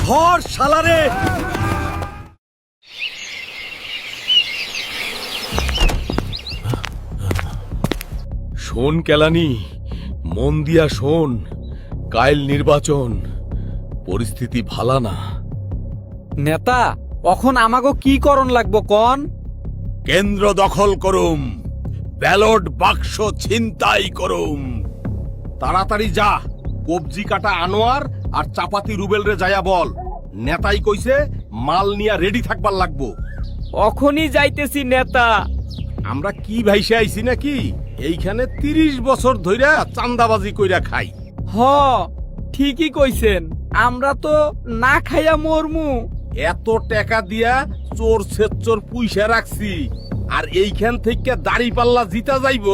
ধর শালারে। শোন কেলানি, মন দিয়া শোন। কাইল নির্বাচন, পরিস্থিতি ভালা না। নেতা, এখন আমাগো কি করণ লাগবো কন? কেন্দ্র দখল করুম, ব্যালট বাক্স ছিনতাই করুম। তাড়াতাড়ি যা, কবজি কাটা আনোয়ার আর চাপাতি রুবেল রে যায়া বল, নেতাই কইছে মাল নিয়া রেডি থাকবার লাগবো। অখনই যাইতেছি নেতা। আমরা কি ভাইসে আইছি নাকি? এইখানে ৩০ বছর ধইরা চান্দাবাজি কইরা খাই। হ, ঠিকই কইছেন, আমরা তো না খাইয়া মরমু। এত টাকা দিয়া চোর সেচ্চোর পুইসা রাখছি, আর এইখান থেকে দাড়ি পাল্লা জিতা যাইব।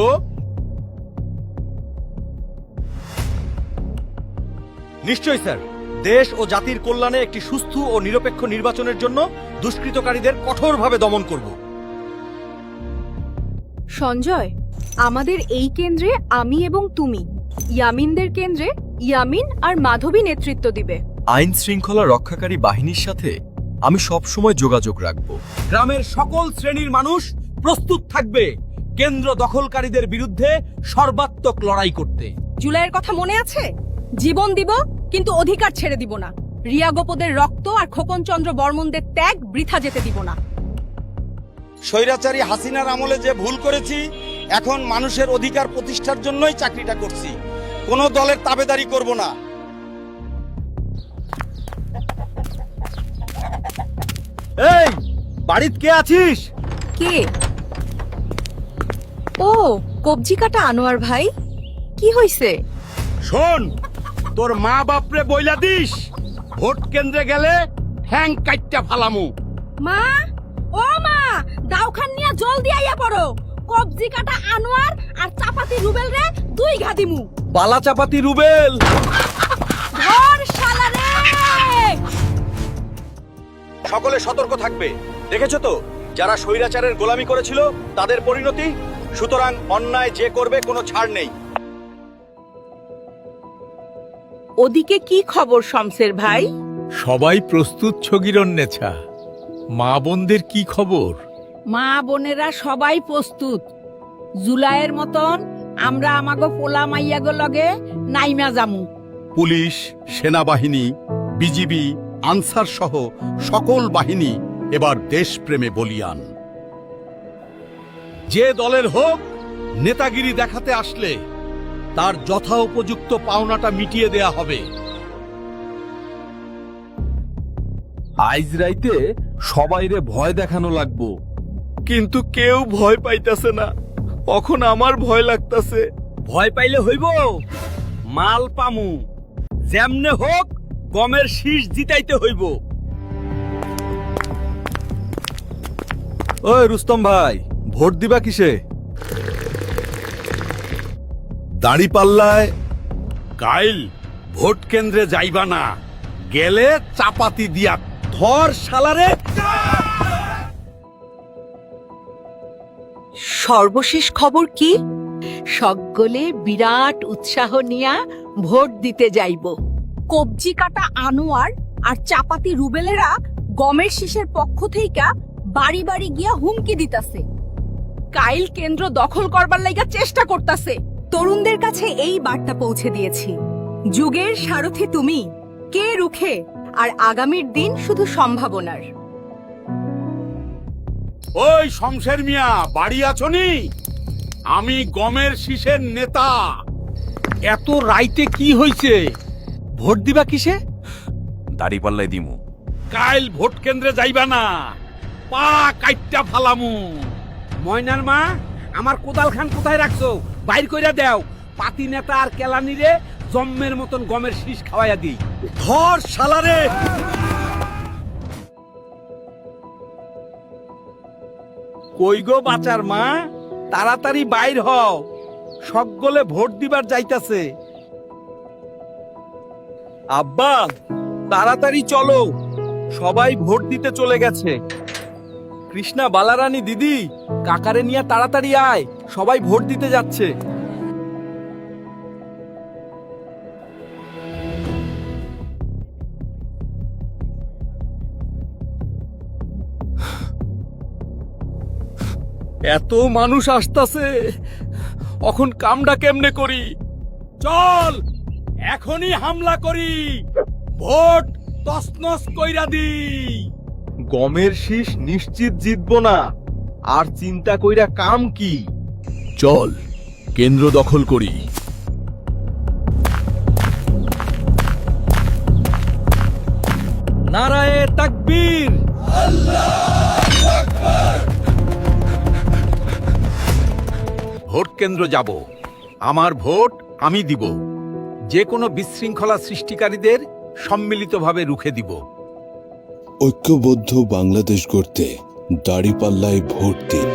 নিশ্চয়ই স্যার, দেশ ও জাতির কল্যাণে একটি সুস্থ ও নিরপেক্ষ নির্বাচনের জন্য দুষ্কৃতকারীদের কঠোরভাবে দমন করব। সঞ্জয়, আমাদের এই কেন্দ্রে আমি এবং তুমি, ইয়ামিনদের কেন্দ্রে ইয়ামিন আর মাধবী নেতৃত্ব দিবে। আইন শৃঙ্খলা রক্ষাকারী বাহিনীর সাথে আমি সবসময় যোগাযোগ রাখব। গ্রামের সকল শ্রেণীর মানুষ প্রস্তুত থাকবে কেন্দ্র দখলকারীদের বিরুদ্ধে সর্বাত্মক লড়াই করতে। জুলাইয়ের কথা মনে আছে? জীবন দিব, কিন্তু অধিকার ছেড়ে দিব না। রিয়া গোপদের রক্ত আর খোকন চন্দ্র বর্মনদের ত্যাগ বৃথা যেতে দিব না। স্বৈরাচারী হাসিনার আমলে যে ভুল করেছি, এখন মানুষের অধিকার প্রতিষ্ঠার জন্যই চাকরিটা করছি, কোনো দলের তাবেদারি করব না। এই, বাড়িতে কে আছিস? কে? ও, কবজি কাটা আনোয়ার ভাই, কি হইছে? শোন, তোর মা বাপরে বইলা দিস, ভোট কেন্দ্রে গেলে ঠ্যাং কাইট্টা ফালামু। মা, ও মা, দাউখান নিয়া জলদি আইয়া পড়ো। কবজি কাটা আনোয়ার আর চাপাতি রুবেল রে 2 ঘা দিমু। বালা চাপাতি রুবেল, ধর শালারে! সকলে সতর্ক থাকবে। দেখেছো তো, যারা স্বৈরাচারের গোলামি করেছিল তাদের পরিণতি। সুতরাং অন্যায় যে করবে কোনো ছাড় নেই। ওদিকে কি খবর শমসের ভাই? সবাই প্রস্তুত ছগিরন্নেছা। মা বোনদের কি খবর? মা বোনেরা সবাই প্রস্তুত। জুলাইয়ের মতন আমরা আমাগো পোলা মাইয়াগো লগে নাইমা জামু। পুলিশ, সেনাবাহিনী, বিজিবি, আনসার সহ সকল বাহিনী এবার দেশপ্রেমে বলিয়ান। যে দলের হোক, নেতাগিরি দেখাতে আসলে তার যথা উপযুক্ত পাওনাটা মিটিয়ে দেয়া হবে। আইজ রাইতে সবাইরে ভয় দেখানো লাগবো। কিন্তু কেউ ভয় পাইতাছে না, এখন আমার ভয় লাগতাছে। ভয় পাইলে হইব, মাল পামু। যেমনে হোক গমের শীষ জিতাইতে হইব। ওই রুস্তম ভাই, ভোট দিবা কিসে? দাড়ি পাল্লায়। কাইল ভোট কেন্দ্রে যাইবা না, গেলে চাপাতি দিয়া ধর শালারে। সর্বশেষ খবর কি? সকলে বিরাট উৎসাহ নিয়া ভোট দিতে যাইব। কবজি কাটা আনোয়ার আর চাপাতি রুবেলেরা গমের শীষের পক্ষ থেকে বাড়ি বাড়ি গিয়া হুমকি দিতাছে। কাইল কেন্দ্র দখল করবার লাইগা চেষ্টা করতাছে। তরুণদের কাছে এই বার্তা পৌঁছে দিয়েছি, যুগের সারথি তুমি, কে রুখে, আর আগামীর দিন শুধু সম্ভাবনার। ওই শমশের মিয়া, বাড়ি আছনি? আমি গমের শীষের নেতা। এত রাইতে কি হইছে? ভোট দিবা কিসে? দাড়ি পাল্লাই দিমু। কাইল ভোট কেন্দ্রে যাইবা না, পা কাইট্টা ফালামু। ময়নার মা, আমার কোদাল খান কোথায় রাখছো? বাইর কইরা দেও। পাতি নেতা আর কেলানি রে জম্মের মতন গমের শীষ খাওয়াইয়া দিই। ধর শালারে। কই গো বাচার মা, তাড়াতাড়ি বাইর হও, সকলে ভোট দিবার যাইতাছে। আব্বা, তাড়াতাড়ি চলো, সবাই ভোট দিতে চলে গেছে। কৃষ্ণা, বালারানী দিদি, কাকারে নিয়ে তাড়াতাড়ি আয়, সবাই ভোট দিতে যাচ্ছে। এত মানুষ আসতাছে, এখন কামটা কেমনে করি? চল এখনই হামলা করি, ভোট তছনছ কইরা দি। গমের শীষ নিশ্চিত জিতবো না, আর চিন্তা কইরা কাম কি? চল কেন্দ্র দখল করি। নারায়ে তাকবীর। ভোট কেন্দ্র যাব, আমার ভোট আমি দিব, যে কোনো বিশৃঙ্খলা সৃষ্টিকারীদের সম্মিলিতভাবে রুখে দিব। ঐক্যবদ্ধ বাংলাদেশ গড়তে দাঁড়িপাল্লায় ভোট দিন।